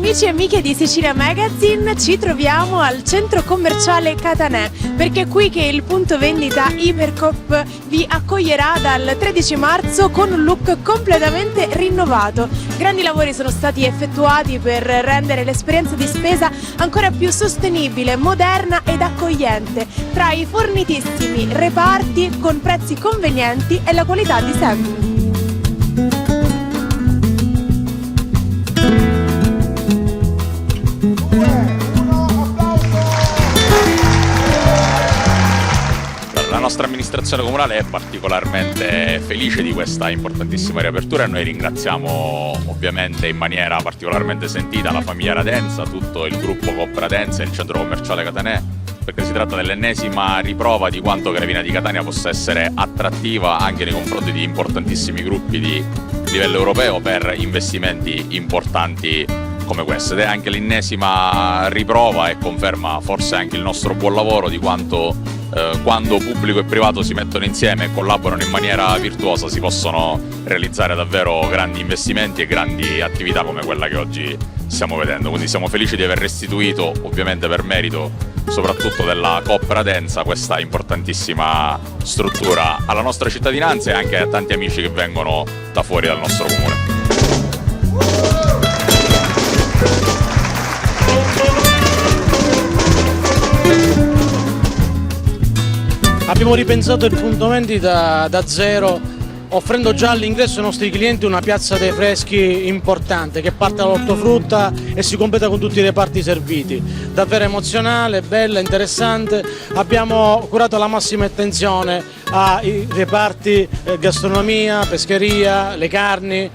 amici e amiche di Sicilia Magazine, ci troviamo al centro commerciale Catanè, perché è qui che il punto vendita Ipercoop vi accoglierà dal 13 marzo con un look completamente rinnovato. Grandi lavori sono stati effettuati per rendere l'esperienza di spesa ancora più sostenibile, moderna ed accogliente, tra i fornitissimi reparti con prezzi convenienti e la qualità di sempre. La nostra amministrazione comunale è particolarmente felice di questa importantissima riapertura e noi ringraziamo ovviamente in maniera particolarmente sentita la famiglia Radenza, tutto il gruppo Coop Radenza e il centro commerciale Catanè, perché si tratta dell'ennesima riprova di quanto Gravina di Catania possa essere attrattiva anche nei confronti di importantissimi gruppi di livello europeo per investimenti importanti come questo, ed è anche l'ennesima riprova e conferma forse anche il nostro buon lavoro di quanto quando pubblico e privato si mettono insieme e collaborano in maniera virtuosa si possono realizzare davvero grandi investimenti e grandi attività come quella che oggi stiamo vedendo. Quindi siamo felici di aver restituito, ovviamente per merito soprattutto della Coop Radenza, questa importantissima struttura alla nostra cittadinanza e anche a tanti amici che vengono da fuori dal nostro comune. Abbiamo ripensato il punto vendita da zero, offrendo già all'ingresso ai nostri clienti una piazza dei freschi importante che parte dall'ortofrutta e si completa con tutti i reparti serviti. Davvero emozionale, bella, interessante. Abbiamo curato la massima attenzione ai reparti gastronomia, pescheria, le carni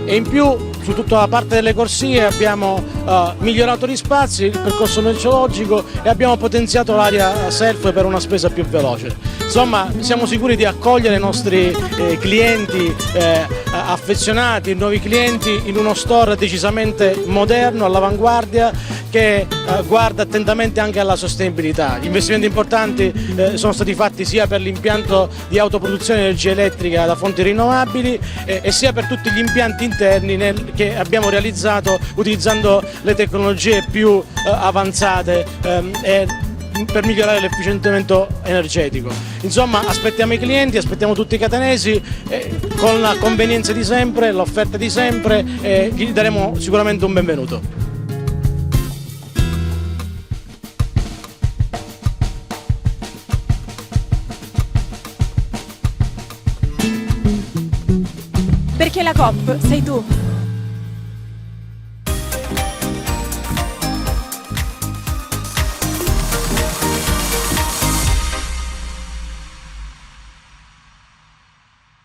e in più su tutta la parte delle corsie abbiamo migliorato gli spazi, il percorso merceologico e abbiamo potenziato l'area self per una spesa più veloce. Insomma, siamo sicuri di accogliere i nostri clienti affezionati, nuovi clienti in uno store decisamente moderno, all'avanguardia, che guarda attentamente anche alla sostenibilità. Gli investimenti importanti sono stati fatti sia per l'impianto di autoproduzione di energia elettrica da fonti rinnovabili e sia per tutti gli impianti interni che abbiamo realizzato utilizzando le tecnologie più avanzate per migliorare l'efficientamento energetico. Insomma, aspettiamo i clienti, aspettiamo tutti i catanesi con la convenienza di sempre, l'offerta di sempre e gli daremo sicuramente un benvenuto. Perché la Coop sei tu.